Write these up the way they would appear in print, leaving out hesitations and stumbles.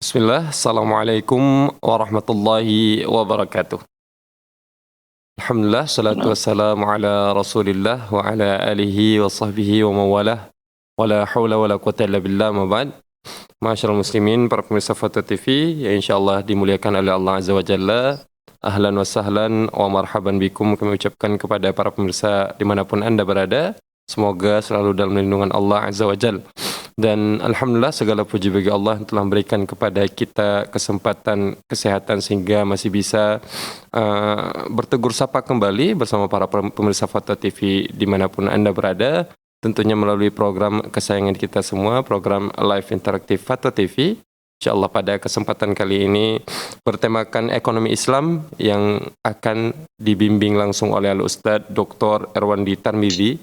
Bismillah, Assalamualaikum warahmatullahi wabarakatuh. Alhamdulillah, salatu Nah, wassalamu ala rasulillah wa ala alihi wa sahbihi wa mawalah. Wa la hawla wa la quwata illa billah ma ba'd. Masyarul muslimin, para pemirsa Foto TV yang insyaallah dimuliakan oleh Allah Azza wa Jalla. Ahlan wa sahlan wa marhaban bikum, kami ucapkan kepada para pemirsa dimanapun Anda berada. Semoga selalu dalam lindungan Allah Azza wa Jalla. Dan Alhamdulillah segala puji bagi Allah yang telah memberikan kepada kita kesempatan kesehatan sehingga masih bisa bertegur sapa kembali bersama para pemirsa Foto TV dimanapun Anda berada. Tentunya melalui program kesayangan kita semua, program live interaktif Foto TV. InsyaAllah pada kesempatan kali ini bertemakan ekonomi Islam yang akan dibimbing langsung oleh Al-Ustaz Dr. Erwandi Tarmizi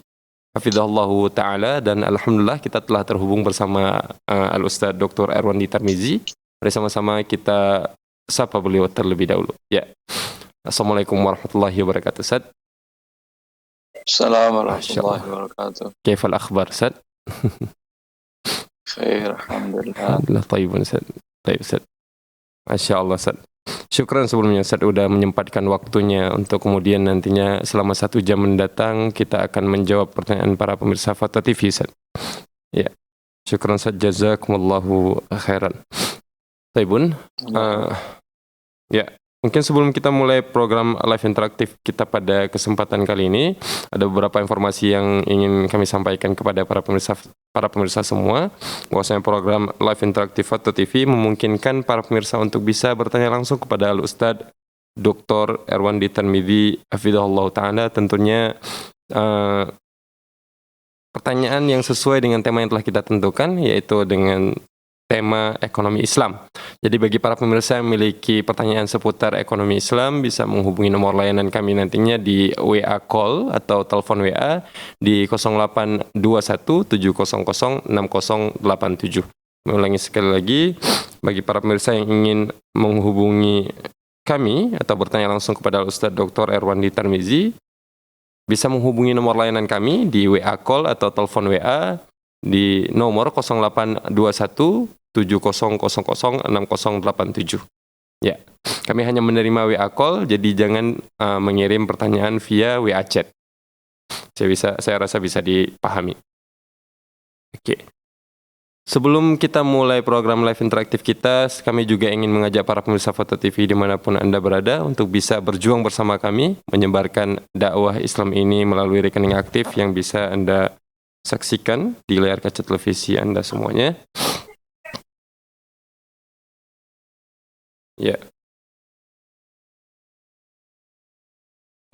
Hafizahullahu Ta'ala, dan Alhamdulillah kita telah terhubung bersama Al-Ustaz Dr. Erwandi Tarmizi. Mari sama-sama kita sapa beliau terlebih dahulu. Ya. Assalamualaikum warahmatullahi wabarakatuh, Ustaz. Assalamualaikum warahmatullahi wabarakatuh. Kaifal akhbar, Ustaz? Khair, alhamdulillah. Alhamdulillah, tayyibun, Ustaz. Tayyib, Ustaz. Masya Allah, Ustaz. Syukran sebelumnya, Ustaz, sudah menyempatkan waktunya untuk kemudian nantinya selama 1 jam mendatang kita akan menjawab pertanyaan para pemirsa Foto TV, Ustaz. Ya, syukran, Ustaz. Jazakumullahu khairan. Taibun, ya, mungkin sebelum kita mulai program live interaktif kita pada kesempatan kali ini, ada beberapa informasi yang ingin kami sampaikan kepada para pemirsa semua. Bahwasanya program live interaktif Foto TV memungkinkan para pemirsa untuk bisa bertanya langsung kepada Al-Ustaz Dr. Erwandi Tarmizi Hafizahullah Ta'ala. Tentunya pertanyaan yang sesuai dengan tema yang telah kita tentukan, yaitu dengan tema ekonomi Islam. Jadi bagi para pemirsa yang memiliki pertanyaan seputar ekonomi Islam bisa menghubungi nomor layanan kami nantinya di WA call atau telepon WA di 0821 700 6087. Mengulangi sekali lagi, bagi para pemirsa yang ingin menghubungi kami atau bertanya langsung kepada Ustaz Dr. Erwandi Tarmizi bisa menghubungi nomor layanan kami di WA call atau telepon WA di nomor 0821 7000 6087. Ya, kami hanya menerima WA call, jadi jangan mengirim pertanyaan via WA chat. Saya rasa bisa dipahami. Oke. Sebelum kita mulai program live interaktif kita, kami juga ingin mengajak para pemirsa Foto TV dimanapun Anda berada untuk bisa berjuang bersama kami menyebarkan dakwah Islam ini melalui rekening aktif yang bisa Anda saksikan di layar kaca televisi Anda semuanya. Ya.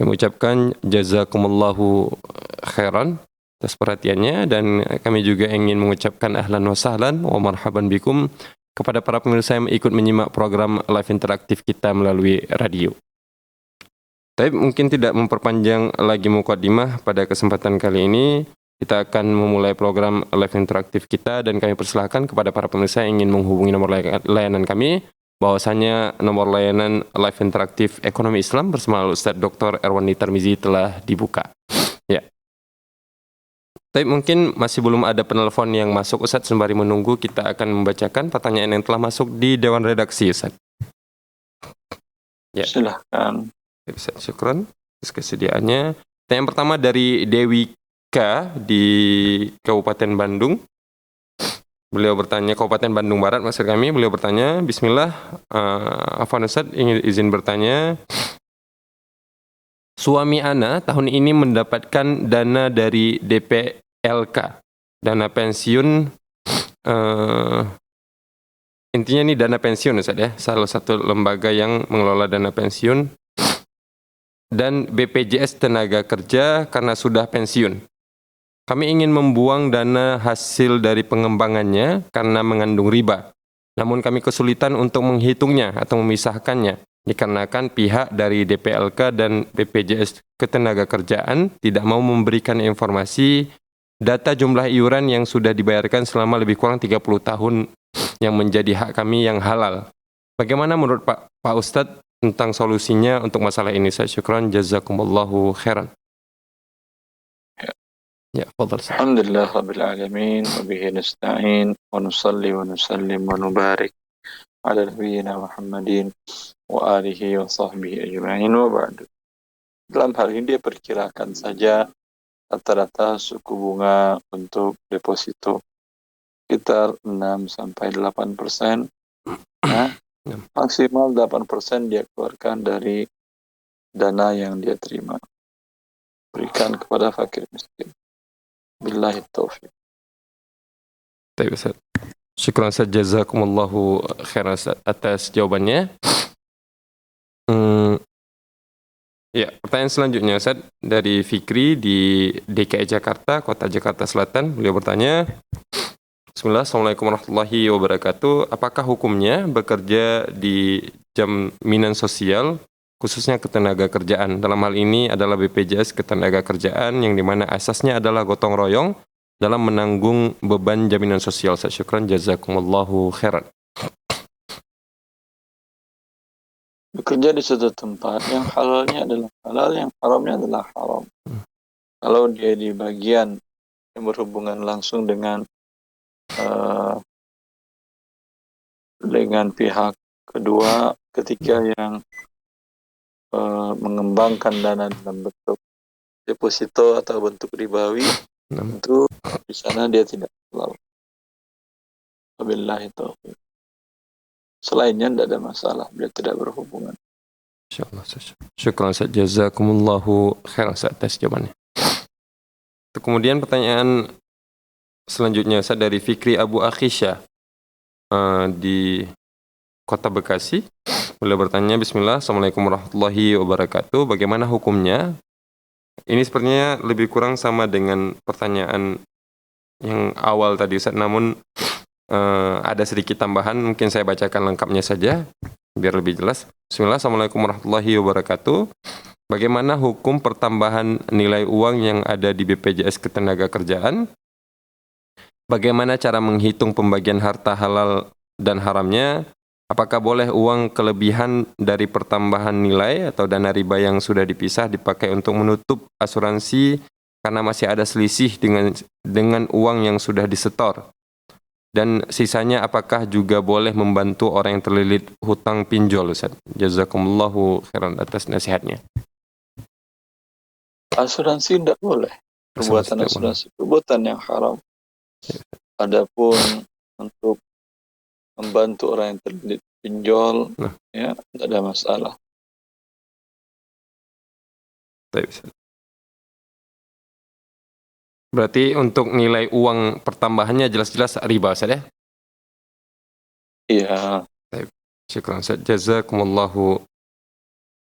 Kami ucapkan jazakumullahu khairan atas perhatiannya, dan kami juga ingin mengucapkan ahlan wa sahlan wa marhaban bikum kepada para pemirsa yang ikut menyimak program live interaktif kita melalui radio. Tapi mungkin tidak memperpanjang lagi mukadimah, pada kesempatan kali ini kita akan memulai program live interaktif kita, dan kami persilahkan kepada para pemirsa yang ingin menghubungi nomor layanan kami, bahwasanya nomor layanan live interaktif ekonomi Islam bersama Ustaz Dr. Erwandi Tarmizi telah dibuka. Ya. Tapi mungkin masih belum ada penelpon yang masuk, Ustaz. Sembari menunggu, kita akan membacakan pertanyaan yang telah masuk di Dewan Redaksi, Ustaz. Ya. Silahkan. Ustaz, syukran atas kesediaannya. Yang pertama dari Dewi K di Kabupaten Bandung. Beliau bertanya, Kabupaten Bandung Barat maksud kami. Beliau bertanya, Bismillah, Afwan Ustaz, ingin izin bertanya. Suami Ana tahun ini mendapatkan dana dari DPLK, dana pensiun, intinya ini dana pensiun, Ustaz, ya, salah satu lembaga yang mengelola dana pensiun, dan BPJS Tenaga Kerja karena sudah pensiun. Kami ingin membuang dana hasil dari pengembangannya karena mengandung riba. Namun kami kesulitan untuk menghitungnya atau memisahkannya, dikarenakan pihak dari DPLK dan BPJS Ketenagakerjaan tidak mau memberikan informasi data jumlah iuran yang sudah dibayarkan selama lebih kurang 30 tahun yang menjadi hak kami yang halal. Bagaimana menurut Pak Ustadz tentang solusinya untuk masalah ini? Saya syukran, jazakumullahu khairan. Ya, fadhal. Alhamdulillah rabbil alamin wa bihi nasta'in wa nusalli wa nusallim wa nubarik ala nabiyyina Muhammadin wa alihi wa sahbihi ajma'in wa ba'du. Dalam hal ini dia perkirakan saja rata-rata suku bunga untuk deposito sekitar 6 sampai 8%. Nah, maksimal 8% dia keluarkan dari dana yang dia terima. Berikan kepada fakir miskin. Billahi taufiq. Baik, Ustaz. Syukran Ustaz, jazakumullahu khairan Ustaz atas jawabannya. Ya, pertanyaan selanjutnya Ustaz dari Fikri di DKI Jakarta, Kota Jakarta Selatan. Beliau bertanya, Bismillah, Assalamualaikum warahmatullahi wabarakatuh. Apakah hukumnya bekerja di jaminan sosial, khususnya ketenaga kerjaan? Dalam hal ini adalah BPJS ketenaga kerjaan yang dimana asasnya adalah gotong royong dalam menanggung beban jaminan sosial. Syukran, jazakumullahu khairan. Bekerja di suatu tempat yang halalnya adalah halal, yang haramnya adalah haram. Kalau dia di bagian yang berhubungan langsung dengan pihak kedua, ketika yang mengembangkan dana dalam bentuk deposito atau bentuk ribawi, tentu di sana dia tidak halal. Wabillahi taufiq. Selainnya tidak ada masalah, dia tidak berhubungan. Insyaallah. Syukran Ustaz, jazakumullahu khairan Ustaz atas jawabannya. Kemudian pertanyaan selanjutnya Ustaz dari Fikri Abu Akhisha di Kota Bekasi. Beliau bertanya, Bismillah, Assalamualaikum warahmatullahi wabarakatuh. Bagaimana hukumnya? Ini sepertinya lebih kurang sama dengan pertanyaan yang awal tadi Ustaz, namun ada sedikit tambahan, mungkin saya bacakan lengkapnya saja biar lebih jelas. Bismillah, Assalamualaikum warahmatullahi wabarakatuh. Bagaimana hukum pertambahan nilai uang yang ada di BPJS ketenaga kerjaan? Bagaimana cara menghitung pembagian harta halal dan haramnya? Apakah boleh uang kelebihan dari pertambahan nilai atau dana riba yang sudah dipisah dipakai untuk menutup asuransi karena masih ada selisih dengan uang yang sudah disetor? Dan sisanya apakah juga boleh membantu orang yang terlilit hutang pinjol, Ustaz? Jazakumullahu khairan atas nasihatnya. Asuransi tidak boleh. Perbuatan asuransi perbuatan yang haram. Adapun untuk membantu orang yang terlilit pinjol, ya tidak ada masalah. Baik, Ustaz. Berarti untuk nilai uang pertambahannya jelas-jelas riba, Ustaz ya? Iya. Syukran, Ustaz. Jazakumullahu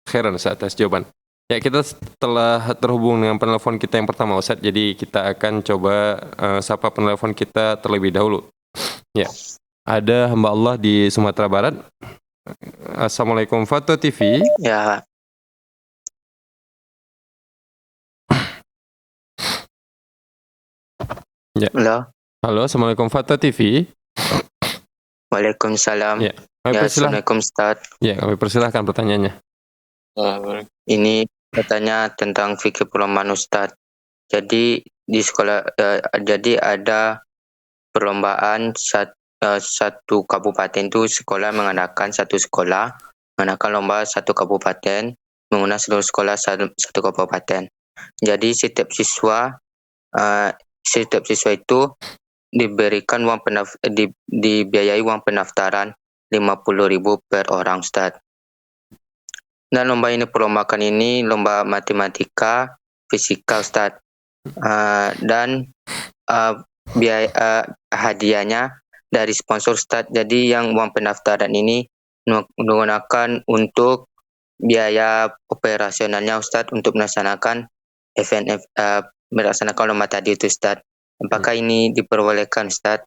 khairan Ustaz atas jawaban. Ya, kita telah terhubung dengan penelpon kita yang pertama, Ustaz. Jadi kita akan coba sapa penelpon kita terlebih dahulu. Ya, ada hamba Allah di Sumatera Barat. Assalamualaikum, Fatwa TV. Ya. Ya. Halo, Assalamualaikum, Fatwa TV. Waalaikumsalam. Ya, Assalamualaikum Ustaz. Ya, kami persilahkan pertanyaannya. Ini bertanya tentang fikih perumahan Ustaz. Jadi di sekolah, jadi ada perlombaan satu kabupaten itu sekolah mengadakan satu sekolah mengadakan lomba satu kabupaten menggunakan seluruh sekolah satu kabupaten. Jadi setiap siswa itu diberikan dibiayai uang pendaftaran 50.000 per orang, Ustaz. Dan lomba ini perlombakan ini lomba matematika, fisika, Ustaz. Dan biaya hadiahnya dari sponsor, Ustaz. Jadi yang uang pendaftaran ini menggunakan untuk biaya operasionalnya, Ustaz, untuk melaksanakan event melaksanakan lomba tadi itu, Ustaz. Apakah ini diperbolehkan, Ustaz?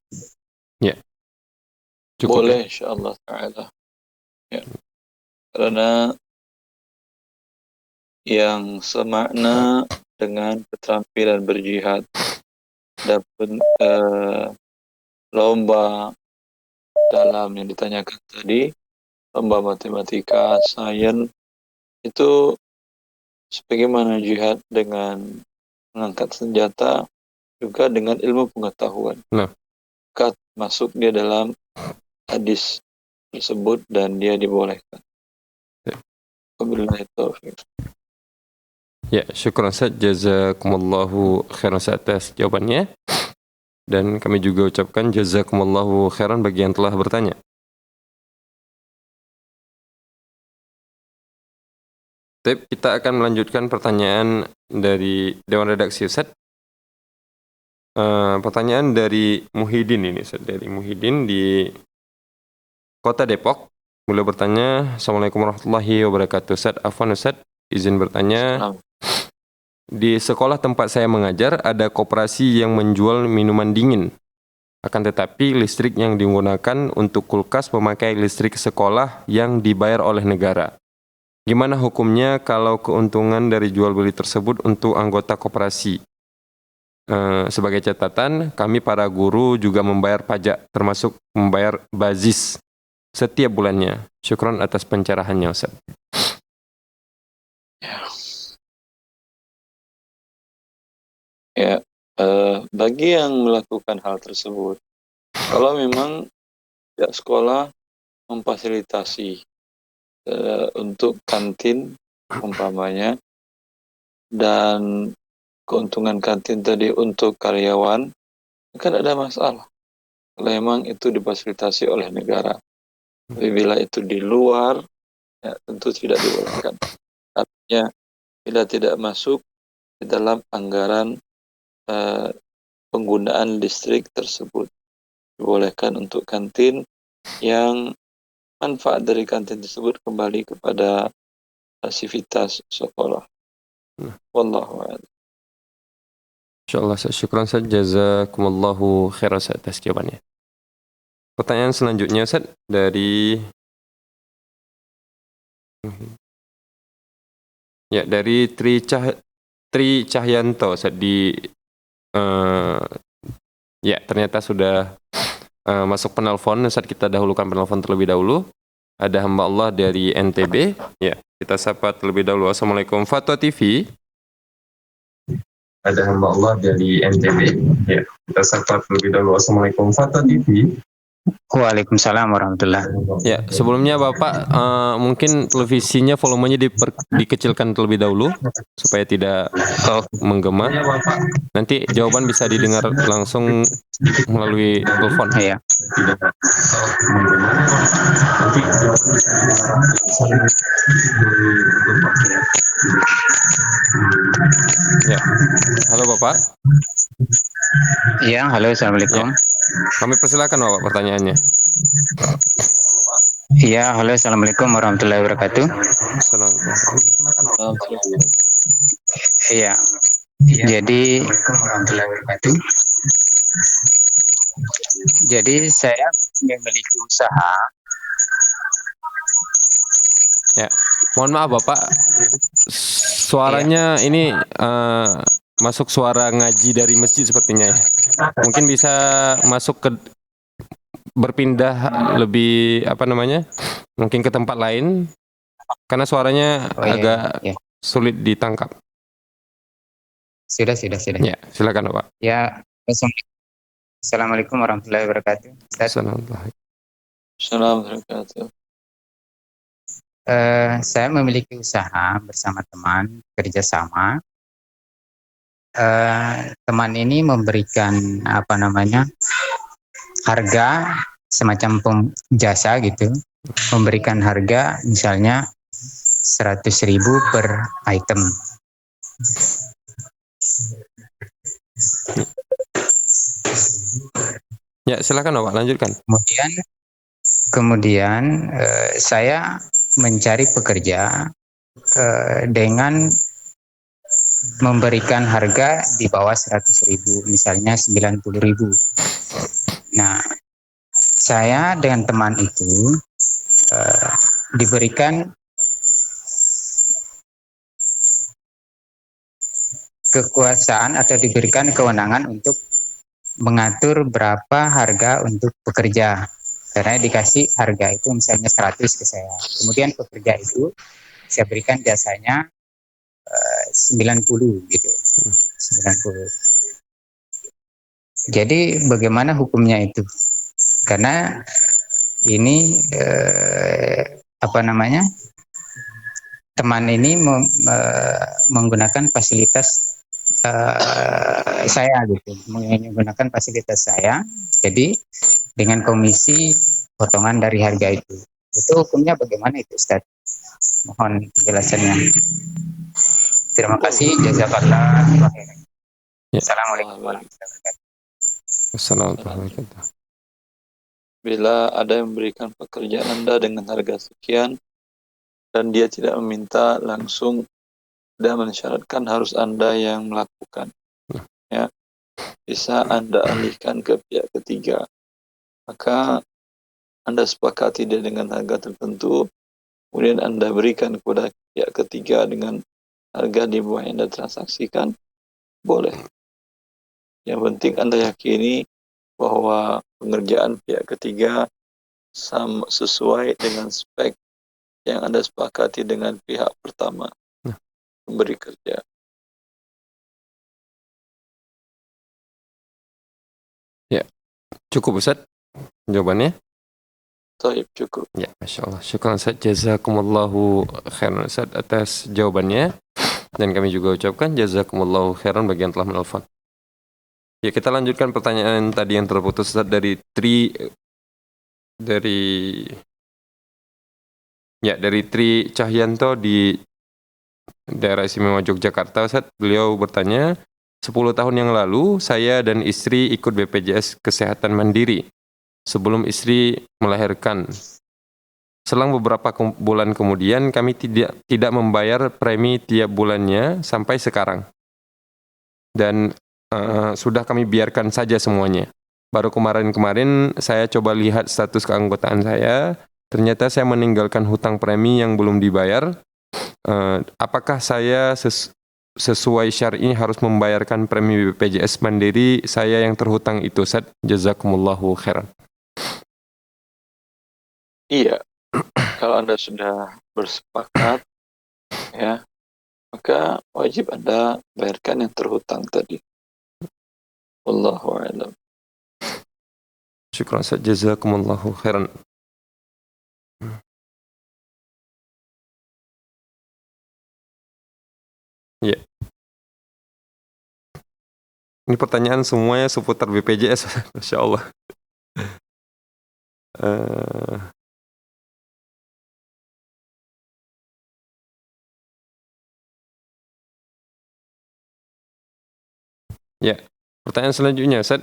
Ya. Cukup, boleh, ya? insyaallah ta'ala. Ya. Karena yang semakna dengan keterampilan berjihad dapat lomba dalam yang ditanyakan tadi, lomba matematika, sains, itu sebagaimana jihad dengan mengangkat senjata, juga dengan ilmu pengetahuan. Nah. Masuk dia dalam hadis tersebut dan dia dibolehkan. Wabillahi taufiq. Ya, syukran Ustaz. Jazakumullahu khairan Ustaz atas jawabannya. Dan kami juga ucapkan jazakumullahu khairan bagi yang telah bertanya. Kita akan melanjutkan pertanyaan dari Dewan Redaksi Ustaz. Pertanyaan dari Muhyiddin ini Ustaz. Dari Muhyiddin di Kota Depok. Beliau bertanya, Assalamualaikum warahmatullahi wabarakatuh. Ustaz, afwan Ustaz, izin bertanya. Di sekolah tempat saya mengajar, ada koperasi yang menjual minuman dingin. Akan tetapi listrik yang digunakan untuk kulkas memakai listrik sekolah yang dibayar oleh negara. Gimana hukumnya kalau keuntungan dari jual beli tersebut untuk anggota koperasi? Sebagai catatan, kami para guru juga membayar pajak, termasuk membayar bazis setiap bulannya. Syukron atas pencerahannya, Ustaz. Ya, bagi yang melakukan hal tersebut, kalau memang pihak sekolah memfasilitasi untuk kantin umpamanya, dan keuntungan kantin tadi untuk karyawan, kan ada masalah. Kalau memang itu difasilitasi oleh negara. Tapi bila itu di luar, ya, tentu tidak dibolehkan. Artinya, bila tidak masuk di dalam anggaran penggunaan listrik tersebut, dibolehkan untuk kantin yang manfaat dari kantin tersebut kembali kepada sivitas sekolah. Wallahu a'lam. InsyaAllah, syukran Ustaz. Jazakumullahu khairan Ustaz atas jawabannya. Pertanyaan selanjutnya Ustaz dari Tri Cahyanto Ustaz di ya ternyata sudah masuk penelpon. Ustaz, kita dahulukan penelpon terlebih dahulu. Ada hamba Allah dari NTB. Ya, kita sapa terlebih dahulu. Assalamualaikum Fatwa TV. Ada hamba Allah dari NTB. Ya, kita sapa terlebih dahulu. Assalamualaikum Fatwa TV. Waalaikumsalam warahmatullahi wabarakatuh. Ya, sebelumnya Bapak mungkin televisinya volumenya dikecilkan terlebih dahulu supaya tidak menggema. Nanti jawaban bisa didengar langsung melalui telepon. Iya. Ya. Halo Bapak. Iya, halo, assalamualaikum. Kami persilakan Bapak pertanyaannya. Iya, halo, assalamualaikum warahmatullahi wabarakatuh. Iya. Jadi, warahmatullahi wabarakatuh. Jadi saya memiliki usaha. Ya, mohon maaf Bapak, suaranya ini masuk suara ngaji dari masjid sepertinya ya. Mungkin bisa masuk ke berpindah lebih mungkin ke tempat lain karena suaranya agak sulit ditangkap. Sudah. Ya, silakan Bapak. Ya, assalamualaikum warahmatullahi wabarakatuh. Assalamualaikum warahmatullahi wabarakatuh. Saya memiliki usaha bersama teman kerjasama. Teman ini memberikan harga semacam jasa gitu, memberikan harga misalnya 100.000 per item. Ya, silakan Bapak, lanjutkan. Kemudian saya mencari pekerja dengan memberikan harga di bawah 100.000, misalnya 90.000. Nah, saya dengan teman itu diberikan kekuasaan atau diberikan kewenangan untuk mengatur berapa harga untuk pekerja. Karena dikasih harga itu misalnya 100 ke saya. Kemudian pekerja itu saya berikan jasanya 90 gitu. 90. Jadi bagaimana hukumnya itu? Karena ini apa namanya, teman ini menggunakan fasilitas saya gitu, menggunakan fasilitas saya. Jadi dengan komisi potongan dari harga itu hukumnya bagaimana itu, Ustaz? Mohon penjelasannya. Terima kasih, jazakallah. Ya. Assalamualaikum warahmatullahi wabarakatuh. Assalamualaikum. Bila ada yang memberikan pekerjaan Anda dengan harga sekian dan dia tidak meminta langsung dan mensyaratkan harus Anda yang melakukan, ya, bisa Anda alihkan ke pihak ketiga. Maka Anda sepakati dia dengan harga tertentu, kemudian Anda berikan kepada pihak ketiga dengan harga di bawah yang Anda transaksikan, boleh. Yang penting Anda yakini bahwa pengerjaan pihak ketiga sesuai dengan spek yang Anda sepakati dengan pihak pertama memberi kerja. Ya, cukup Ustaz jawabannya? Taib, cukup. Ya, Masya Allah. Syukran Ustaz. Jazakumullahu khairan Ustaz atas jawabannya. Dan kami juga ucapkan jazakumullahu khairan bagi yang telah menelpon. Ya, kita lanjutkan pertanyaan tadi yang terputus Ustaz dari Tri Cahyanto di daerah istimewa Yogyakarta Ustaz. Beliau bertanya, 10 tahun yang lalu saya dan istri ikut BPJS Kesehatan Mandiri sebelum istri melahirkan. Selang beberapa bulan kemudian kami tidak membayar premi tiap bulannya sampai sekarang. Dan sudah kami biarkan saja semuanya. Baru kemarin saya coba lihat status keanggotaan saya, ternyata saya meninggalkan hutang premi yang belum dibayar. Apakah saya sesuai syar'i harus membayarkan premi BPJS Mandiri saya yang terhutang itu, Ustaz? Jazakumullahu khairan. Iya, kalau Anda sudah bersepakat, ya, maka wajib Anda bayarkan yang terhutang tadi. Wallahu a'lam. Syukran Ustaz, jazakumullahu khairan. Ya. Ini pertanyaan semuanya seputar BPJS, Masya Allah. Ya, pertanyaan selanjutnya, Ustaz,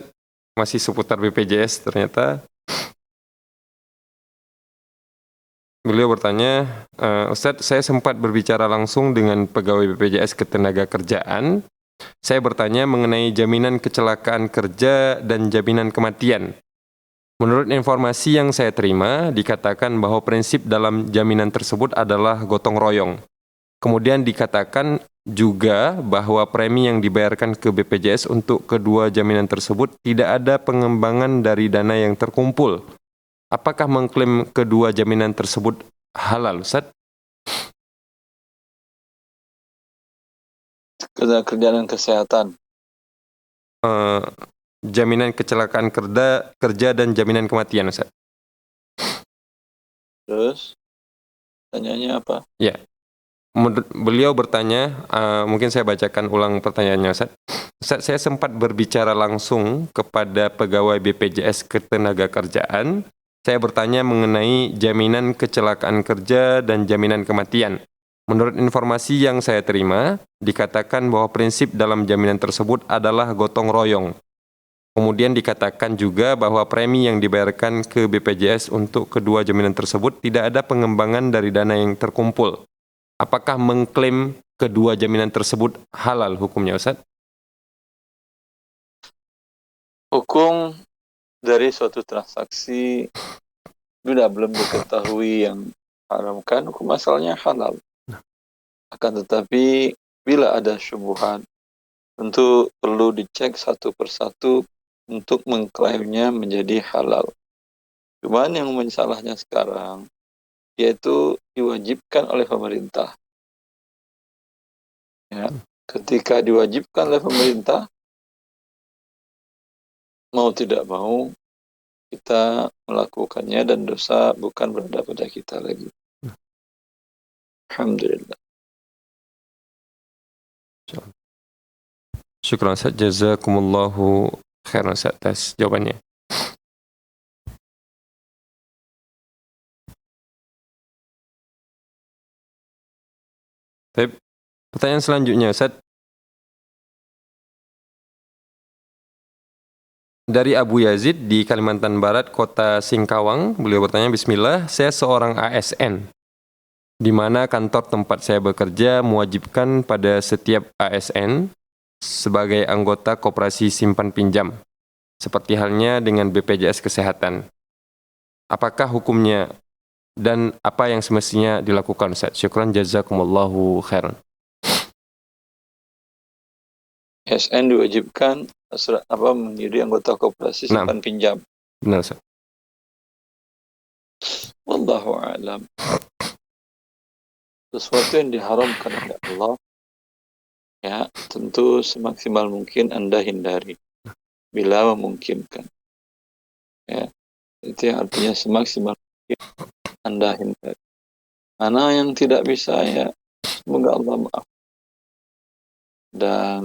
masih seputar BPJS ternyata. Beliau bertanya, Ustaz, saya sempat berbicara langsung dengan pegawai BPJS Ketenagakerjaan. Saya bertanya mengenai jaminan kecelakaan kerja dan jaminan kematian. Menurut informasi yang saya terima, dikatakan bahwa prinsip dalam jaminan tersebut adalah gotong royong. Kemudian dikatakan juga bahwa premi yang dibayarkan ke BPJS untuk kedua jaminan tersebut tidak ada pengembangan dari dana yang terkumpul. Apakah mengklaim kedua jaminan tersebut halal, Ustaz? Kerjaan kesehatan. Jaminan kecelakaan kerja dan jaminan kematian, Ustaz. Terus, tanyanya apa? Ya. Beliau bertanya, mungkin saya bacakan ulang pertanyaannya, Ustaz. Ustaz, saya sempat berbicara langsung kepada pegawai BPJS Ketenagakerjaan. Saya bertanya mengenai jaminan kecelakaan kerja dan jaminan kematian. Menurut informasi yang saya terima, dikatakan bahwa prinsip dalam jaminan tersebut adalah gotong royong. Kemudian dikatakan juga bahwa premi yang dibayarkan ke BPJS untuk kedua jaminan tersebut tidak ada pengembangan dari dana yang terkumpul. Apakah mengklaim kedua jaminan tersebut halal hukumnya, Ustaz? Hukum dari suatu transaksi bila belum diketahui yang haramkan, hukum asalnya halal. Akan tetapi bila ada syubhat, tentu perlu dicek satu persatu untuk mengklaimnya menjadi halal. Cuman yang masalahnya sekarang yaitu diwajibkan oleh pemerintah. Ya, ketika diwajibkan oleh pemerintah, mau tidak mau kita melakukannya dan dosa bukan berada pada kita lagi. Alhamdulillah. Syukran Ustaz, jazakumullahu khairan Ustaz atas jawabannya. Baik, pertanyaan selanjutnya Ustaz. Dari Abu Yazid di Kalimantan Barat, kota Singkawang, beliau bertanya, Bismillah, saya seorang ASN, di mana kantor tempat saya bekerja mewajibkan pada setiap ASN sebagai anggota koperasi simpan pinjam, seperti halnya dengan BPJS Kesehatan. Apakah hukumnya dan apa yang semestinya dilakukan Ustaz? Syukran, jazakumullahu khairan. ASN diwajibkan menjadi anggota koperasi simpan pinjam. Benar Ustaz. Wallahu a'lam. Sesuatu yang diharamkan oleh Allah, ya tentu semaksimal mungkin Anda hindari bila memungkinkan. Ya, itu yang artinya semaksimal mungkin Anda hindari. Mana yang tidak bisa, ya semoga Allah maaf. Dan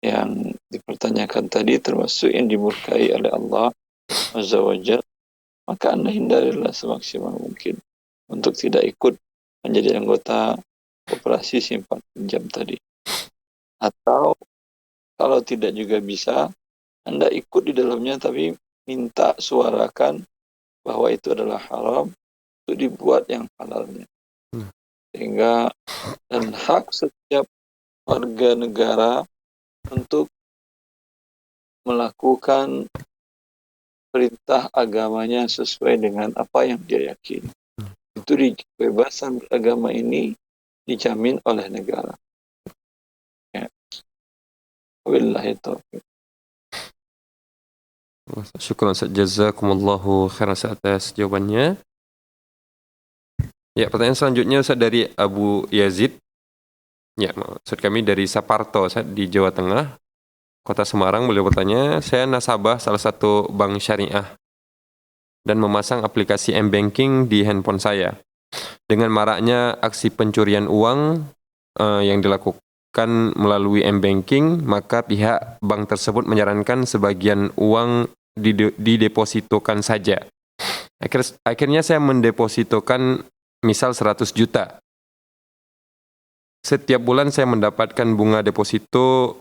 yang dipertanyakan tadi termasuk yang dimurkai oleh Allah Azza wa Jalla, maka Anda hindarilah semaksimal mungkin untuk tidak ikut menjadi anggota koperasi simpan pinjam tadi. Atau kalau tidak juga bisa, Anda ikut di dalamnya tapi minta suarakan bahwa itu adalah haram untuk dibuat yang halalnya. Sehingga dan hak setiap warga negara untuk melakukan perintah agamanya sesuai dengan apa yang dia yakini. Itu kebebasan beragama ini dijamin oleh negara. Ya. Wabillahi taufiq. Syukran Ustaz, jazakumullahu khairan atas jawabannya. Ya, pertanyaan selanjutnya Ustaz dari Abu Yazid. Ya, maksud kami dari Saparto Ustaz di Jawa Tengah, Kota Semarang. Beliau bertanya, saya nasabah salah satu bank syariah dan memasang aplikasi M-Banking di handphone saya. Dengan maraknya aksi pencurian uang yang dilakukan melalui M-Banking, maka pihak bank tersebut menyarankan sebagian uang didepositokan saja. Akhirnya saya mendepositokan misal 100 juta. Setiap bulan saya mendapatkan bunga deposito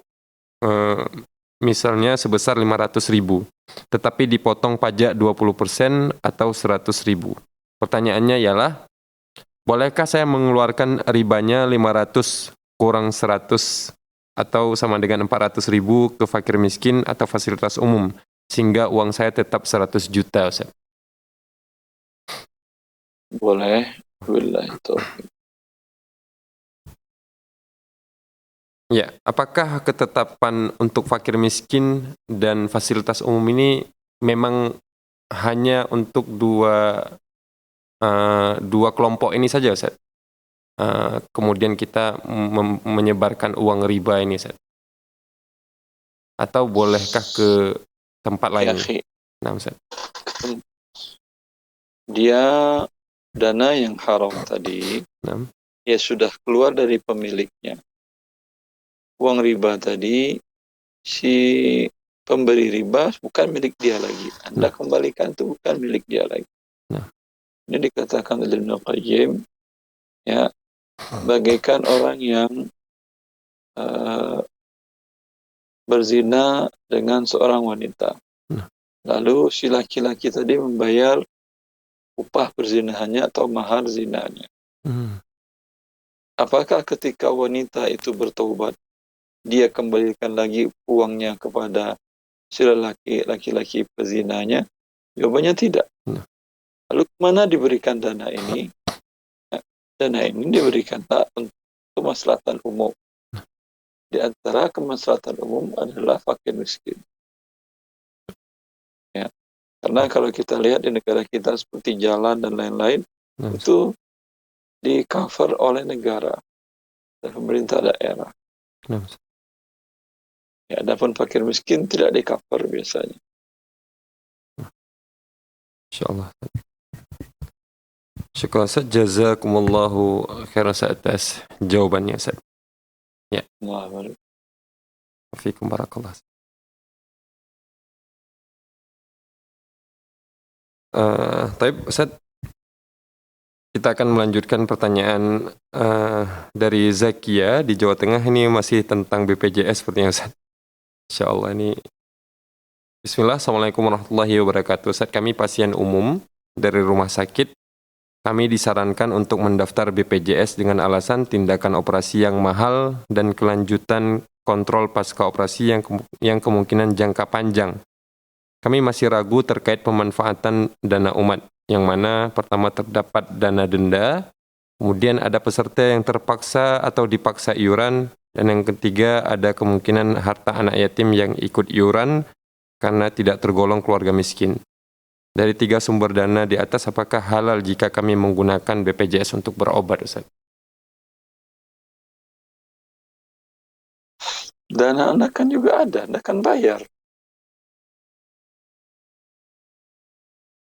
misalnya sebesar 500.000, tetapi dipotong pajak 20% atau 100.000. Pertanyaannya ialah, bolehkah saya mengeluarkan ribanya 500 kurang 100 atau sama dengan 400.000 ke fakir miskin atau fasilitas umum, sehingga uang saya tetap 100 juta, Ustaz? Boleh. Wabillahi taufiq. Ya, apakah ketetapan untuk fakir miskin dan fasilitas umum ini memang hanya untuk dua kelompok ini saja, Ustaz? Kemudian kita menyebarkan uang riba ini, Ustaz? Atau bolehkah ke tempat lain? Nah, Ustaz. Dia dana yang haram tadi, ya sudah keluar dari pemiliknya. Uang riba tadi, si pemberi riba bukan milik dia lagi. Anda kembalikan itu bukan milik dia lagi. Ini dikatakan oleh Ibnu Qayyim, ya, bagaikan orang yang berzina dengan seorang wanita. Lalu si laki-laki tadi membayar upah perzinahannya atau mahar zinanya. Apakah ketika wanita itu bertaubat, dia kembalikan lagi uangnya kepada si laki-laki pezinanya? Jawabannya tidak. Lalu kemana diberikan dana ini? Dana ini diberikan untuk kemaslahatan umum. Di antara kemaslahatan umum adalah fakir miskin. Ya. Karena kalau kita lihat di negara kita seperti jalan dan lain-lain, itu di-cover oleh negara dan pemerintah daerah. Ya, adapun fakir miskin tidak di-cover biasanya. Insyaallah. Syukur Ustaz, jazakumullahu khairan Ustaz atas jawabannya Ustaz. Allah barik. Fiikum barakallah. Taib Ustaz, kita akan melanjutkan pertanyaan dari Zakia di Jawa Tengah. Ini masih tentang BPJS sepertinya Ustaz. Insyaallah ini. Bismillah, Assalamualaikum warahmatullahi wabarakatuh. Ustaz, kami pasien umum dari rumah sakit. Kami disarankan untuk mendaftar BPJS dengan alasan tindakan operasi yang mahal dan kelanjutan kontrol pasca operasi yang kemungkinan jangka panjang. Kami masih ragu terkait pemanfaatan dana umat, yang mana pertama terdapat dana denda, kemudian ada peserta yang terpaksa atau dipaksa iuran, dan yang ketiga ada kemungkinan harta anak yatim yang ikut iuran karena tidak tergolong keluarga miskin. Dari 3 sumber dana di atas, apakah halal jika kami menggunakan BPJS untuk berobat, Ustaz? Dana Anda kan juga ada, Anda kan bayar.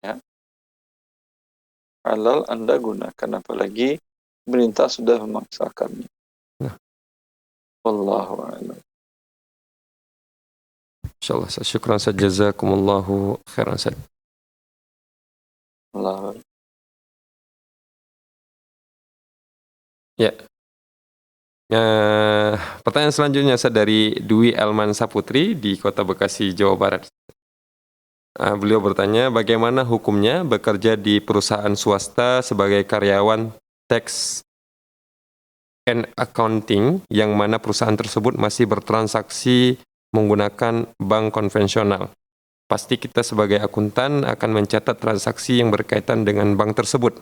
Ya. Halal Anda gunakan, apalagi pemerintah sudah memaksakannya. Nah. Wallahu a'lam. Insyaallah, syukran Ustaz, jazakumullahu khairan Ustaz. Allah. Ya. Pertanyaan selanjutnya Ustaz dari Dwi Elman Saputri di Kota Bekasi, Jawa Barat. Beliau bertanya, bagaimana hukumnya bekerja di perusahaan swasta sebagai karyawan tax and accounting, yang mana perusahaan tersebut masih bertransaksi menggunakan bank konvensional. Pasti kita sebagai akuntan akan mencatat transaksi yang berkaitan dengan bank tersebut.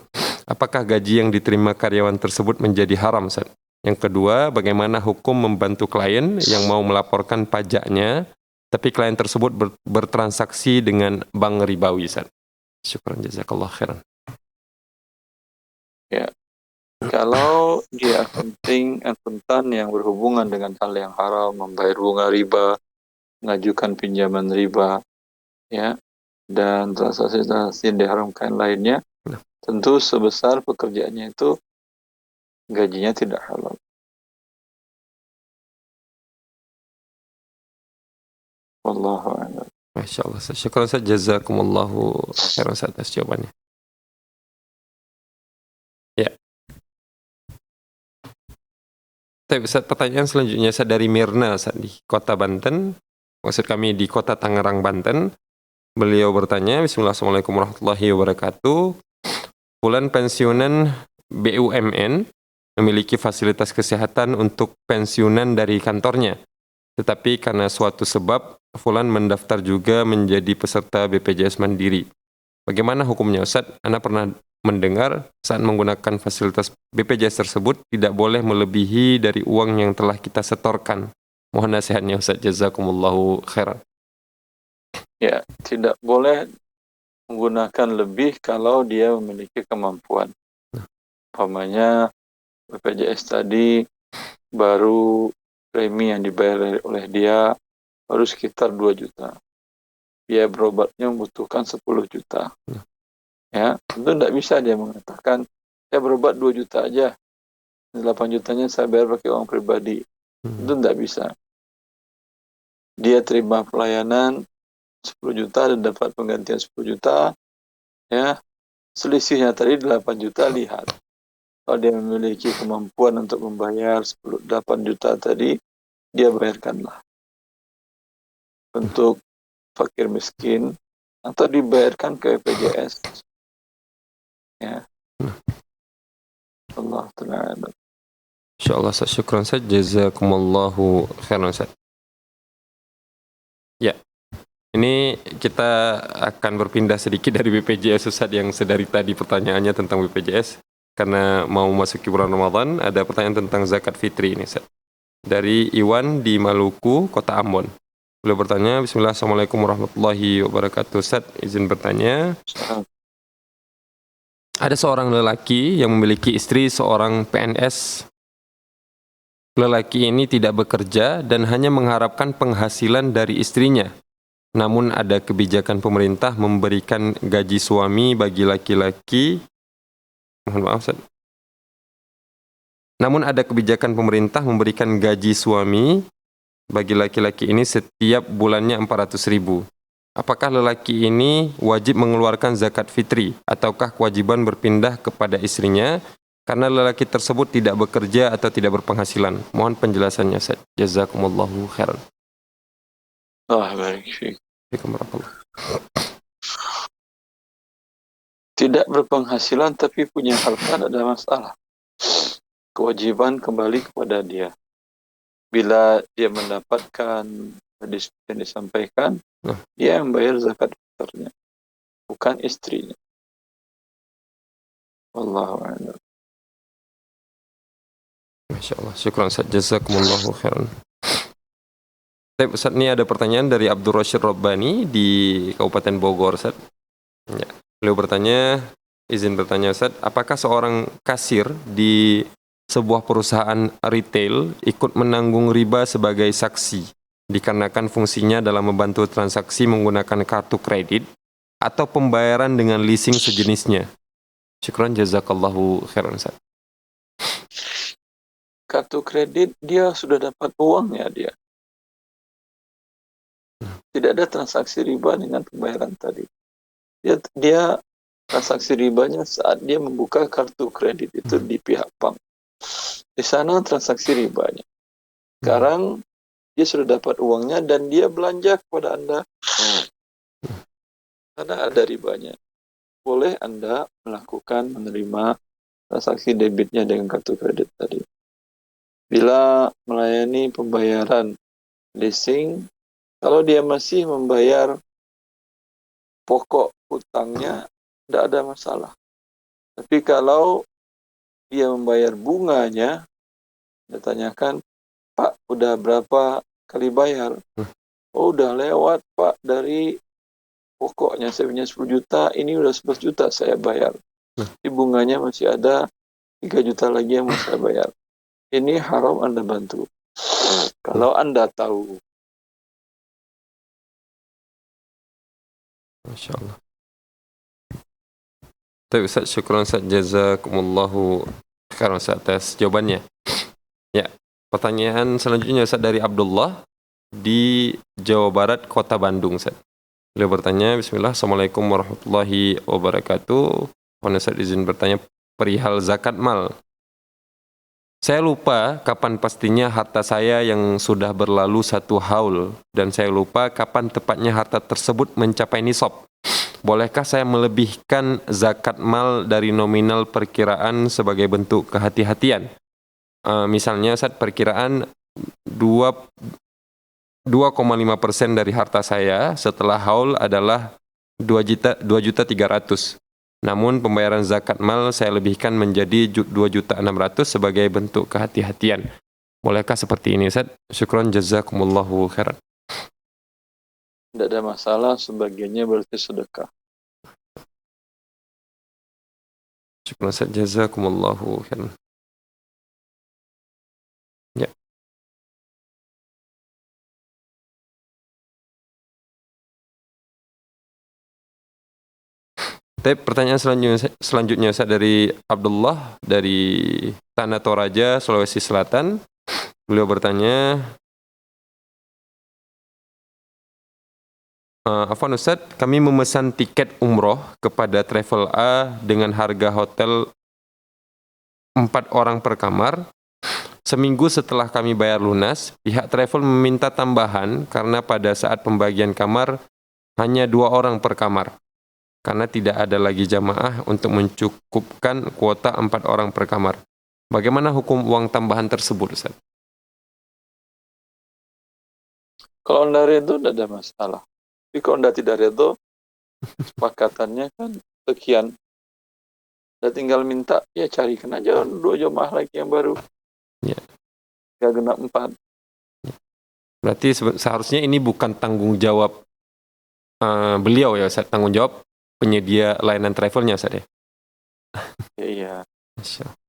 Apakah gaji yang diterima karyawan tersebut menjadi haram, Ustaz? Yang kedua, bagaimana hukum membantu klien yang mau melaporkan pajaknya, tapi klien tersebut bertransaksi dengan bank ribawi, Ustaz? Syukran, jazakallah khairan. Ya, kalau dia akuntan yang berhubungan dengan hal yang haram, membayar bunga riba, mengajukan pinjaman riba, ya, dan transaksi-transaksi yang diharamkan lainnya, tentu sebesar pekerjaannya itu gajinya tidak halal. Wallahu a'lam. Masya Allah, syukur Ustaz, jazakumullahu khairan atas jawabannya. Ya. Tapi Ustaz, pertanyaan selanjutnya Ustaz dari Mirna Ustaz di Kota Banten. Maksud kami di Kota Tangerang, Banten. Beliau bertanya, Bismillahirrahmanirrahim warahmatullahi wabarakatuh. Fulan pensiunan BUMN memiliki fasilitas kesehatan untuk pensiunan dari kantornya. Tetapi karena suatu sebab, Fulan mendaftar juga menjadi peserta BPJS Mandiri. Bagaimana hukumnya Ustaz? Anda pernah mendengar saat menggunakan fasilitas BPJS tersebut tidak boleh melebihi dari uang yang telah kita setorkan. Mohon nasihatnya Ustaz, jazakumullahu khairan. Ya, tidak boleh menggunakan lebih kalau dia memiliki kemampuan. Umpamanya BPJS tadi baru premi yang dibayar oleh dia baru sekitar 2 juta. Biaya berobatnya membutuhkan 10 juta. Ya, tentu tidak bisa dia mengatakan, saya berobat 2 juta aja, 8 jutanya saya bayar pakai uang pribadi. Itu tidak bisa. Dia terima pelayanan 10 juta dan dapat penggantian 10 juta, ya, selisihnya tadi 8 juta, lihat. Kalau dia memiliki kemampuan untuk membayar 8 juta tadi, dia bayarkanlah. Untuk fakir miskin, atau dibayarkan ke BPJS. Ya. Allah Ta'ala. InsyaAllah, syukran Ustaz, jazakumullahu khairan Ustaz. Ya, ini kita akan berpindah sedikit dari BPJS Ustaz yang sedari tadi pertanyaannya tentang BPJS. Karena mau masuk ke bulan Ramadan, ada pertanyaan tentang zakat fitri ini Ustaz. Dari Iwan di Maluku, Kota Ambon. Beliau bertanya, Bismillah, Assalamualaikum warahmatullahi wabarakatuh. Ustaz, izin bertanya. Ada seorang lelaki yang memiliki istri seorang PNS. Lelaki ini tidak bekerja dan hanya mengharapkan penghasilan dari istrinya. namun ada kebijakan pemerintah memberikan gaji suami bagi laki-laki. Mohon maaf, Ustaz. Namun ada kebijakan pemerintah memberikan gaji suami bagi laki-laki ini setiap bulannya 400.000. Apakah lelaki ini wajib mengeluarkan zakat fitri ataukah kewajiban berpindah kepada istrinya karena lelaki tersebut tidak bekerja atau tidak berpenghasilan? Mohon penjelasannya, Ustaz. Jazakumullahu khairan. barik fiik. Assalamualaikum warahmatullahi wabarakatuh. Tidak berpenghasilan tapi punya harta, tidak ada masalah. Kewajiban kembali kepada dia. Bila dia mendapatkan hadis yang disampaikan, dia yang bayar zakat fitrnya, bukan istrinya. Wallahu a'lam. Masya Allah, syukran Ustaz, jazakumullahu khairan. Baik, Ustaz, ini ada pertanyaan dari Abdul Rashid Rabbani di Kabupaten Bogor, Ustaz. Ya. Beliau bertanya, izin bertanya, Ustaz, apakah seorang kasir di sebuah perusahaan retail ikut menanggung riba sebagai saksi dikarenakan fungsinya dalam membantu transaksi menggunakan kartu kredit atau pembayaran dengan leasing sejenisnya? Syukran, jazakallahu khairan, Ustaz. Kartu kredit dia sudah dapat uangnya dia. Tidak ada transaksi riba dengan pembayaran tadi. Dia transaksi ribanya saat dia membuka kartu kredit itu di pihak bank. Di sana transaksi ribanya. Sekarang dia sudah dapat uangnya dan dia belanja kepada Anda. Karena ada ribanya. Boleh Anda melakukan menerima transaksi debitnya dengan kartu kredit tadi. Bila melayani pembayaran leasing, kalau dia masih membayar pokok hutangnya, tidak ada masalah. Tapi kalau dia membayar bunganya, dia tanyakan, Pak, udah berapa kali bayar? Oh, udah lewat, Pak, dari pokoknya saya punya 10 juta, ini udah 11 juta saya bayar. Tapi bunganya masih ada 3 juta lagi yang mau saya bayar. Ini haram Anda bantu. Kalau Anda tahu. Masya Allah. Tapi Ustaz, syukran Ustaz, jazakumullahu khairan Ustaz atas jawabannya. Ya, pertanyaan selanjutnya Ustaz dari Abdullah di Jawa Barat, Kota Bandung, Ustaz. Beliau bertanya, bismillah, Assalamualaikum warahmatullahi wabarakatuh. Mohon Ustaz izin bertanya perihal zakat mal. Saya lupa kapan pastinya harta saya yang sudah berlalu 1 haul dan saya lupa kapan tepatnya harta tersebut mencapai nisab. Bolehkah saya melebihkan zakat mal dari nominal perkiraan sebagai bentuk kehati-hatian? Misalnya saat perkiraan 2,5% dari harta saya setelah haul adalah 2.300.000. Namun pembayaran zakat mal saya lebihkan menjadi 2.600.000 sebagai bentuk kehati-hatian. Bolehkah seperti ini, Ustaz? Syukron, jazakumullahu khairan. Tidak ada masalah, sebagiannya berarti sedekah. Syukron, Ustaz, jazakumullahu khairan. Ya. Tapi pertanyaan selanjutnya Ustaz dari Abdullah dari Tanah Toraja, Sulawesi Selatan. Beliau bertanya, Afwan Ustaz, kami memesan tiket umroh kepada Travel A dengan harga hotel 4 orang per kamar. Seminggu setelah kami bayar lunas, pihak travel meminta tambahan karena pada saat pembagian kamar hanya 2 orang per kamar. Karena tidak ada lagi jamaah untuk mencukupkan kuota 4 orang per kamar. Bagaimana hukum uang tambahan tersebut, Ustaz? Kalau Anda redo, tidak ada masalah. Tapi kalau Anda tidak redo, sepakatannya kan sekian. Anda tinggal minta, ya carikan aja 2 jamaah lagi yang baru. Ya. Gak genap 4. Berarti seharusnya ini bukan tanggung jawab beliau ya, Ustaz, tanggung jawab penyedia layanan travelnya, Ustaz ya? Iya. Masya Allah.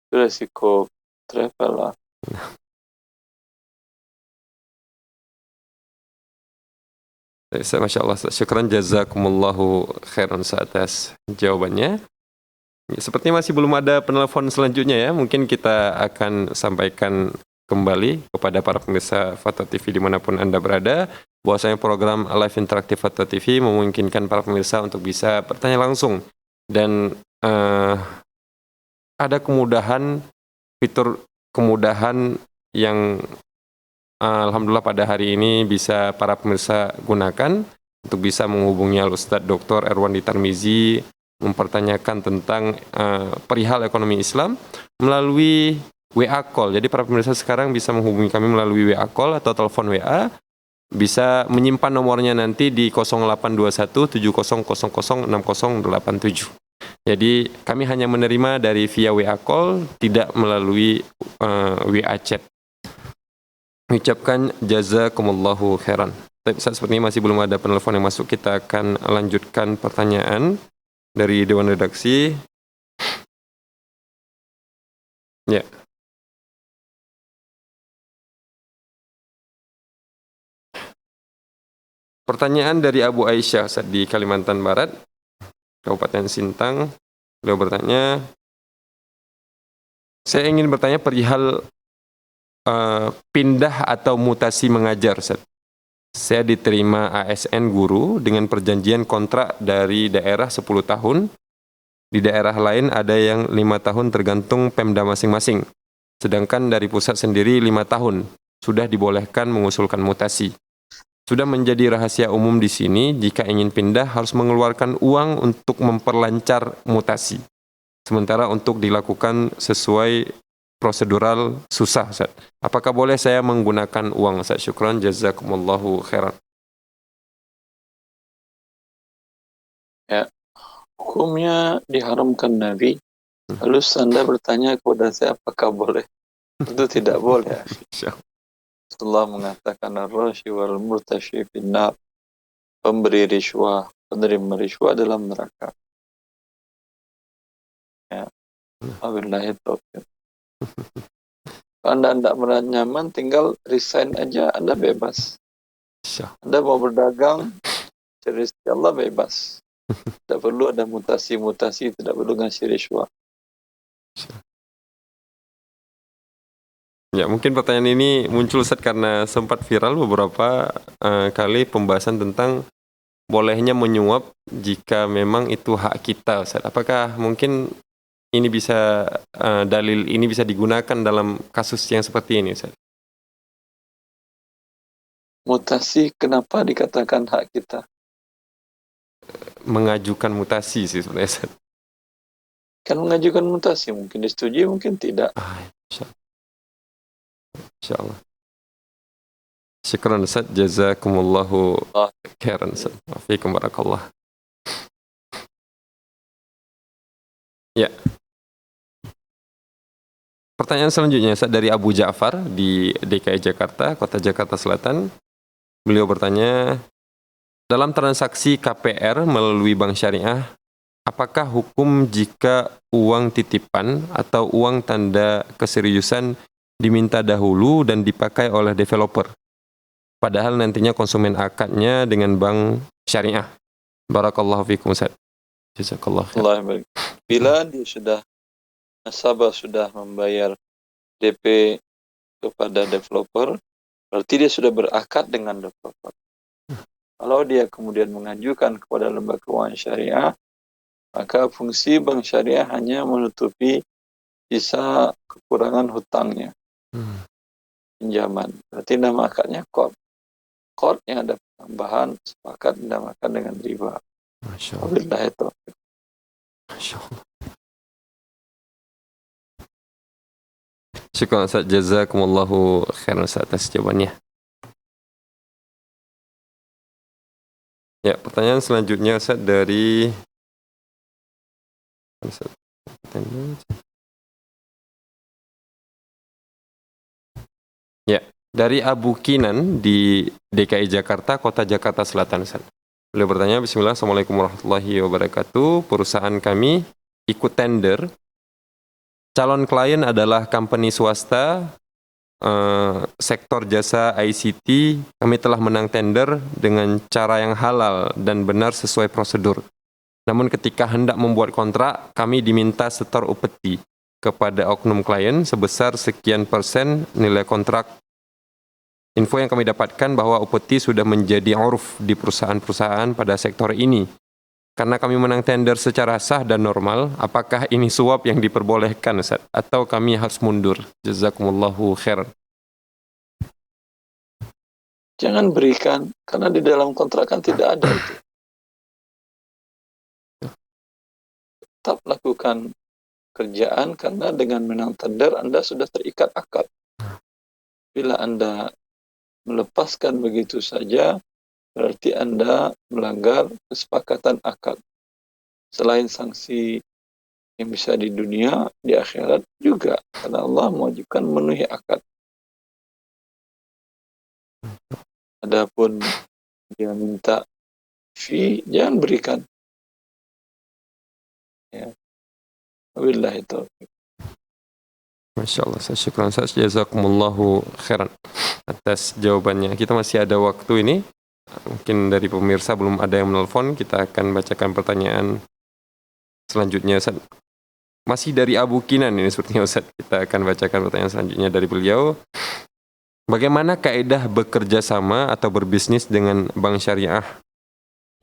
Itu resiko travel lah. Masya Allah, syukran jazakumullahu khairan atas jawabannya. Ya, sepertinya masih belum ada penelpon selanjutnya ya. Mungkin kita akan sampaikan kembali kepada para pemirsa Fatwa TV dimanapun Anda berada, bahwasanya program live interaktif Fatwa TV memungkinkan para pemirsa untuk bisa bertanya langsung. Dan ada kemudahan, fitur kemudahan yang alhamdulillah pada hari ini bisa para pemirsa gunakan untuk bisa menghubungi Al-Ustadz Dr. Erwandi Tarmizi, mempertanyakan tentang perihal ekonomi Islam melalui WA call. Jadi para pemirsa sekarang bisa menghubungi kami melalui WA call atau telepon WA. Bisa menyimpan nomornya nanti di 0821 7000 6087. Jadi kami hanya menerima dari via WA call, tidak melalui WA chat. Mengucapkan jazakumullahu khairan. Tapi saat sepertinya masih belum ada penelpon yang masuk. Kita akan lanjutkan pertanyaan dari Dewan Redaksi. Ya. Pertanyaan dari Abu Aisyah saat di Kalimantan Barat, Kabupaten Sintang. Beliau bertanya, saya ingin bertanya perihal pindah atau mutasi mengajar, Ustaz. Saya diterima ASN guru dengan perjanjian kontrak dari daerah 10 tahun. Di daerah lain ada yang 5 tahun tergantung Pemda masing-masing. Sedangkan dari pusat sendiri 5 tahun. Sudah dibolehkan mengusulkan mutasi. Sudah menjadi rahasia umum di sini, jika ingin pindah harus mengeluarkan uang untuk memperlancar mutasi. Sementara untuk dilakukan sesuai prosedural susah, Ustaz. Apakah boleh saya menggunakan uang, Ustaz? Syukran, jazakumullahu khairan. Ya, hukumnya diharamkan Nabi. Lalu Anda bertanya kepada saya apakah boleh? Itu tidak boleh. Rasulullah mengatakan ar-rashi wal murtashi finnar. Pemberi riswah, penerima riswah dalam neraka. Ya. Wabillahi taufiq. Kalau Anda tidak merasa nyaman, tinggal resign aja, Anda bebas. Anda mau berdagang, cari rezeki Allah bebas. Tidak perlu ada mutasi-mutasi, tidak perlu ngasih riswah. Ya, mungkin pertanyaan ini muncul, Ustaz, karena sempat viral beberapa kali pembahasan tentang bolehnya menyuap jika memang itu hak kita, Ustaz. Apakah mungkin ini bisa dalil ini bisa digunakan dalam kasus yang seperti ini, Ustaz? Mutasi kenapa dikatakan hak kita? Mengajukan mutasi sih sebenarnya, Ustaz. Kan mengajukan mutasi, mungkin disetujui, mungkin tidak. Insyaallah. Syukran, Ustaz, jazakumullahu khairan, Ustaz. Wafiikum barakallah. Ya. Pertanyaan selanjutnya, Ustaz, dari Abu Ja'far di DKI Jakarta, Kota Jakarta Selatan. Beliau bertanya, dalam transaksi KPR melalui bank syariah, apakah hukum jika uang titipan atau uang tanda keseriusan diminta dahulu dan dipakai oleh developer, padahal nantinya konsumen akadnya dengan bank syariah? Barakallahu fikum, Ustaz. Jazakallah khair. Bila dia sudah nasabah sudah membayar DP kepada developer, berarti dia sudah berakad dengan developer. Kalau dia kemudian mengajukan kepada lembaga keuangan syariah, maka fungsi bank syariah hanya menutupi sisa kekurangan hutangnya, pinjaman. Berarti nama akadnya qard. Qard yang ada tambahan sepakat dinamakan dengan riba. Masya Allah. Masya Allah. Syukran, Ustaz, jazakumullahu khairan atas jawabannya. Ya, pertanyaan selanjutnya, Ustaz, dari dari Abu Kinan di DKI Jakarta, Kota Jakarta Selatan, Ustaz. Beliau bertanya, Bismillah, Assalamualaikum warahmatullahi wabarakatuh. Perusahaan kami ikut tender. Calon klien adalah company swasta sektor jasa ICT, kami telah menang tender dengan cara yang halal dan benar sesuai prosedur. Namun ketika hendak membuat kontrak, kami diminta setor upeti kepada oknum klien sebesar sekian persen nilai kontrak. Info yang kami dapatkan bahwa upeti sudah menjadi uruf di perusahaan-perusahaan pada sektor ini. Karena kami menang tender secara sah dan normal, apakah ini suap yang diperbolehkan, Ustaz? Atau kami harus mundur? Jazakumullahu khairan. Jangan berikan, karena di dalam kontrak kan tidak ada itu. Tetap lakukan kerjaan, karena dengan menang tender Anda sudah terikat akad. Bila Anda melepaskan begitu saja, berarti Anda melanggar kesepakatan akad. Selain sanksi yang bisa di dunia, di akhirat juga. Karena Allah mewajibkan memenuhi akad. Adapun dia minta fee, jangan berikan. Ya. Wabillahi taufiq. Masya Allah, saya syukran Ustaz. Jazakumullahu khairan atas jawabannya. Kita masih ada waktu ini. Mungkin dari pemirsa belum ada yang menelpon, kita akan bacakan pertanyaan selanjutnya, Ustaz. Masih dari Abu Kinan ini sepertinya, Ustaz. Kita akan bacakan pertanyaan selanjutnya dari beliau. Bagaimana kaedah bekerja sama atau berbisnis dengan bank syariah?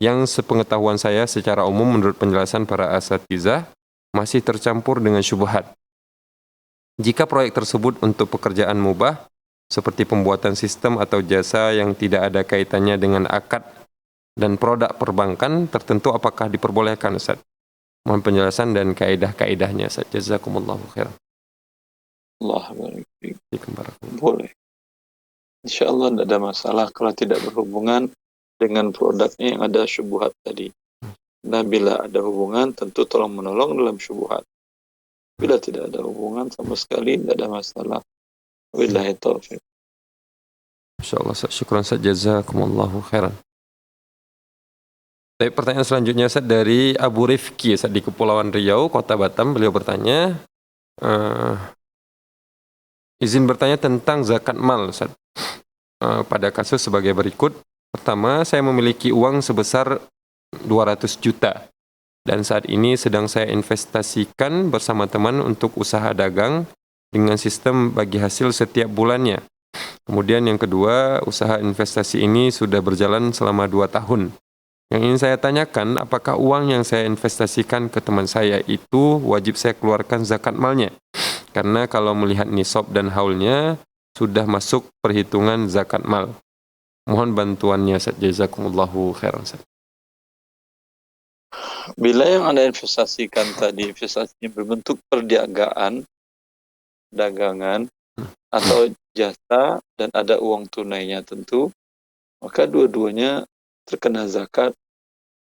Yang sepengetahuan saya secara umum menurut penjelasan para asatizah masih tercampur dengan syubhat. Jika proyek tersebut untuk pekerjaan mubah, seperti pembuatan sistem atau jasa yang tidak ada kaitannya dengan akad dan produk perbankan tertentu, apakah diperbolehkan, Ustaz? Mohon penjelasan dan kaedah-kaedahnya, Ustaz. Jazakumullahu khairan. Allah barik fiik. Boleh. Insya Allah tidak ada masalah kalau tidak berhubungan dengan produknya yang ada syubhat tadi. Nah, bila ada hubungan, tentu tolong menolong dalam syubhat. Bila tidak ada hubungan sama sekali, tidak ada masalah. Wabillahi taufiq. Insyaallah, syukran Ustaz, jazakumullahu khairan. Baik, pertanyaan selanjutnya Ustaz dari Abu Rifki, Ustaz, di Kepulauan Riau, Kota Batam. Beliau bertanya, izin bertanya tentang zakat mal, Ustaz. Pada kasus sebagai berikut. Pertama, saya memiliki uang sebesar 200 juta. Dan saat ini sedang saya investasikan bersama teman untuk usaha dagang dengan sistem bagi hasil setiap bulannya. Kemudian yang kedua, usaha investasi ini sudah berjalan selama 2 tahun. Yang ingin saya tanyakan, apakah uang yang saya investasikan ke teman saya itu wajib saya keluarkan zakat malnya? Karena kalau melihat nisab dan haulnya, sudah masuk perhitungan zakat mal. Mohon bantuannya, Ustaz. Jazakumullahu khairan, Ustaz. Bila yang Anda investasikan tadi, investasinya berbentuk perdagangan, dagangan, atau jasa, dan ada uang tunainya tentu, maka dua-duanya terkena zakat.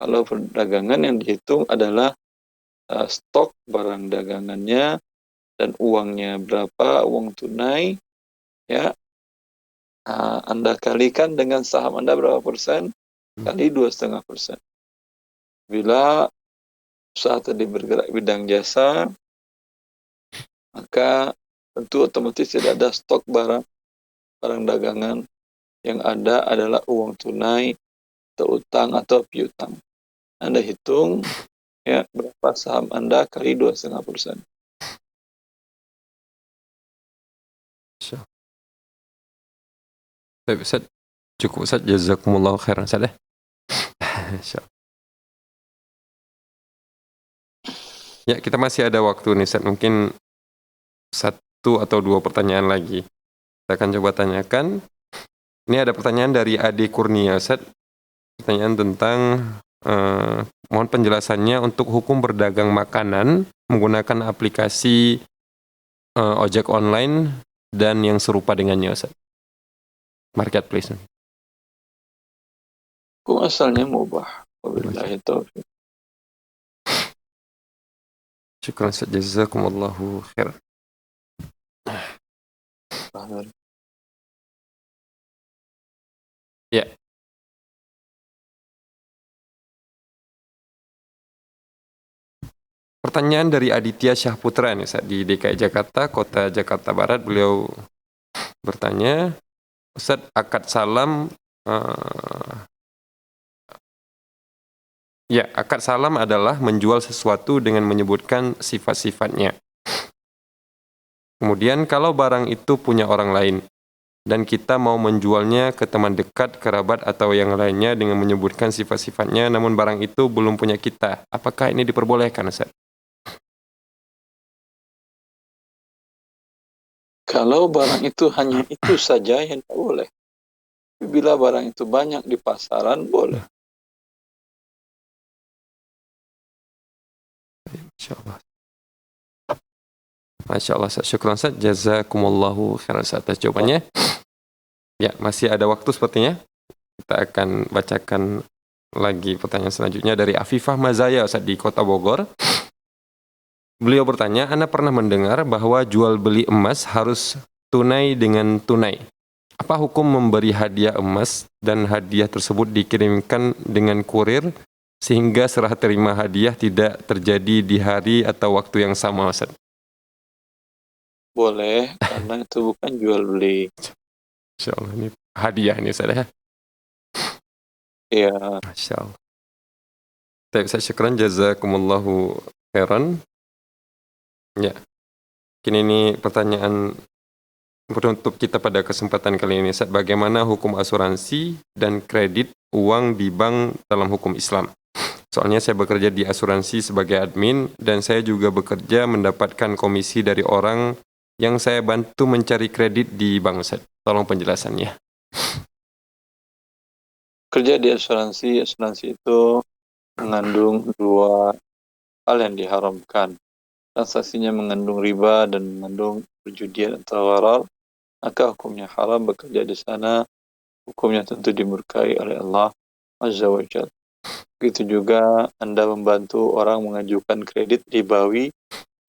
Kalau perdagangan yang dihitung adalah stok barang dagangannya dan uangnya berapa, uang tunai, ya, Anda kalikan dengan saham Anda berapa persen, kali 2,5%. Bila usaha tadi bergerak bidang jasa, maka tentu otomatis tidak ada stok barang dagangan. Yang ada adalah uang tunai atau utang atau piutang. Anda hitung ya berapa saham Anda kali 2,5%. Baik, Ustaz. Cukup, Ustaz. Jazakumullahu khairan, Ustaz. Ya, kita masih ada waktu nih, Ustaz. Mungkin 1 atau 2 pertanyaan lagi. Kita akan coba tanyakan. Ini ada pertanyaan dari Ade Kurnia, Ustaz. Pertanyaan tentang mohon penjelasannya untuk hukum berdagang makanan menggunakan aplikasi ojek online dan yang serupa dengannya, Ustaz. Marketplace. Hukum asalnya mubah. Wabillahi taufiq. Syukran, Ustaz. Jazakumullahu khairan. Ya. Pertanyaan dari Aditya Syahputra nih, Ustaz, di DKI Jakarta, Kota Jakarta Barat. Beliau bertanya, Ustaz, akad salam akad salam adalah menjual sesuatu dengan menyebutkan sifat-sifatnya. Kemudian kalau barang itu punya orang lain dan kita mau menjualnya ke teman dekat, kerabat atau yang lainnya dengan menyebutkan sifat-sifatnya, namun barang itu belum punya kita, apakah ini diperbolehkan, Ustaz? Kalau barang itu hanya itu saja yang tidak boleh. Bila barang itu banyak di pasaran, boleh. InsyaAllah. Masya Allah, syukran Ustaz. Jazakumullahu khairan atas jawabannya. Ya, masih ada waktu sepertinya. Kita akan bacakan lagi pertanyaan selanjutnya dari Afifah Mazaya, Ustaz, di Kota Bogor. Beliau bertanya, Ana pernah mendengar bahwa jual beli emas harus tunai dengan tunai. Apa hukum memberi hadiah emas dan hadiah tersebut dikirimkan dengan kurir sehingga serah terima hadiah tidak terjadi di hari atau waktu yang sama, Ustaz? Boleh, karena itu bukan jual beli. Insya Allah, ini hadiah ini, Ustaz, ya? Iya. Masya Allah. Baik, saya syukran, jazakumullahu khairan. Ya, kini ini pertanyaan penutup kita pada kesempatan kali ini, Ustaz. Bagaimana hukum asuransi dan kredit uang di bank dalam hukum Islam? Soalnya saya bekerja di asuransi sebagai admin dan saya juga bekerja mendapatkan komisi dari orang yang saya bantu mencari kredit di bank, Ustaz. Tolong penjelasannya. Kerja di asuransi itu mengandung dua hal yang diharamkan. Transaksinya mengandung riba dan mengandung perjudian atau gharar, maka hukumnya haram bekerja di sana. Hukumnya tentu dimurkai oleh Allah Azza wa Jalla. Begitu juga Anda membantu orang mengajukan kredit ribawi,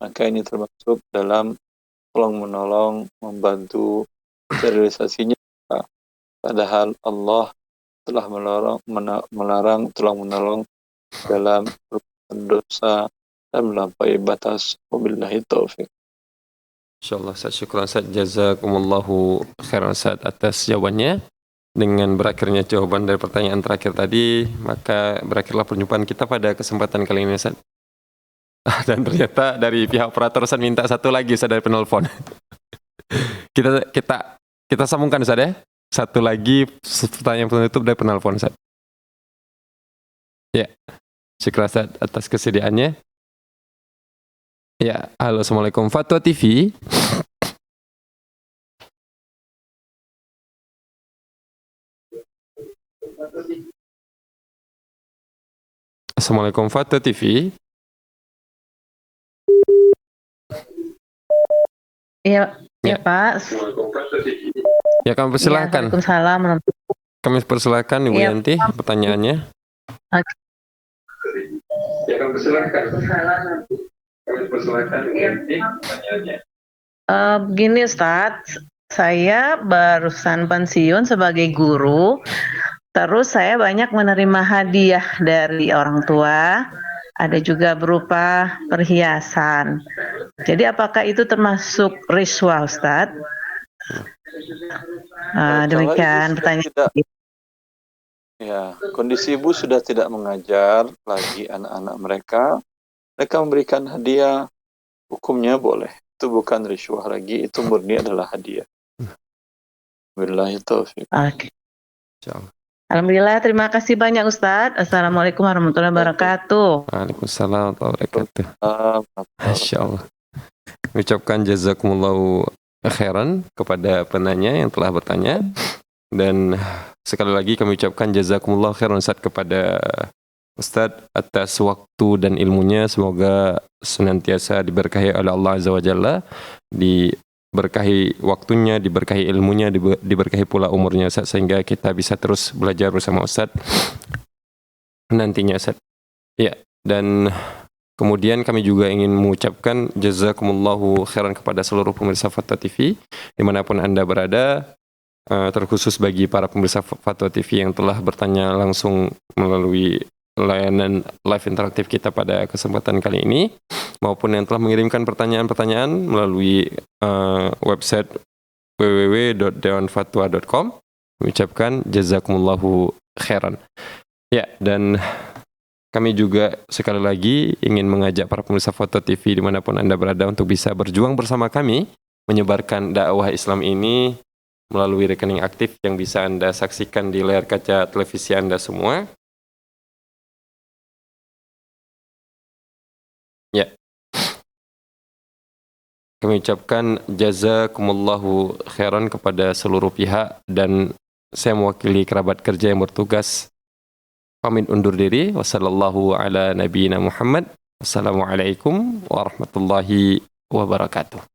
maka ini termasuk dalam tolong-menolong, membantu sterilisasinya. Padahal Allah telah melarang tolong-menolong dalam dosa dan melampaui batas. Wabillahi taufiq. InsyaAllah, Ustaz, syukran, Ustaz. Jazakumullahu khairan, Ustaz, atas jawabannya. Dengan berakhirnya jawaban dari pertanyaan terakhir tadi, maka berakhirlah perjumpaan kita pada kesempatan kali ini, Ustaz. Dan ternyata dari pihak operator, Ustaz, minta satu lagi, Ustaz, dari penelpon. kita sambungkan, Ustaz, ya. Satu lagi pertanyaan penutup dari penelpon, Ustaz. Ya, syukran, Ustaz, atas kesediaannya. Ya, halo, Assalamualaikum. Fatwa TV. Assalamualaikum, Fatwa TV. Iya, Ya. ya Pak. Ya, kami persilahkan. Waalaikumsalam. Kami persilahkan, Ibu Ya, Yanti, pertanyaannya. Oke. Ya, kami persilahkan. Kami persilahkan, Ibu Yanti, pertanyaannya. Begini Ustadz, saya barusan pensiun sebagai guru, terus saya banyak menerima hadiah dari orang tua, ada juga berupa perhiasan. Jadi apakah itu termasuk riswah, Ustadz? Demikian pertanyaan. Ya, kondisi ibu sudah tidak mengajar lagi anak-anak mereka. Mereka memberikan hadiah, hukumnya boleh. Itu bukan riswah lagi, itu murni adalah hadiah. Wabillahi taufiq. Oke. Alhamdulillah, terima kasih banyak Ustadz. Assalamualaikum warahmatullahi wabarakatuh. Waalaikumsalam warahmatullahi wabarakatuh. Masya Allah. Ucapkan jazakumullahu khairan kepada penanya yang telah bertanya. Dan sekali lagi kami ucapkan jazakumullahu khairan, Ustaz, kepada Ustaz atas waktu dan ilmunya. Semoga senantiasa diberkahi oleh Allah Azza wa Jalla, diberkahi waktunya, diberkahi ilmunya, diberkahi pula umurnya, Ustaz, sehingga kita bisa terus belajar bersama Ustaz nantinya, Ustaz. Ya, dan kemudian kami juga ingin mengucapkan jazakumullahu khairan kepada seluruh pemirsa Fatwa TV dimanapun Anda berada, terkhusus bagi para pemirsa Fatwa TV yang telah bertanya langsung melalui layanan live interaktif kita pada kesempatan kali ini, maupun yang telah mengirimkan pertanyaan-pertanyaan melalui website www.dewanfatwa.com. Mengucapkan jazakumullahu khairan. Ya, dan kami juga sekali lagi ingin mengajak para pemirsa Foto TV dimanapun Anda berada untuk bisa berjuang bersama kami menyebarkan dakwah Islam ini melalui rekening aktif yang bisa Anda saksikan di layar kaca televisi Anda semua. Ya. Kami ucapkan jazakumullahu khairan kepada seluruh pihak dan saya mewakili kerabat kerja yang bertugas pamit undur diri. Wassallallahu ala nabiyina Muhammad. Wassalamualaikum warahmatullahi wabarakatuh.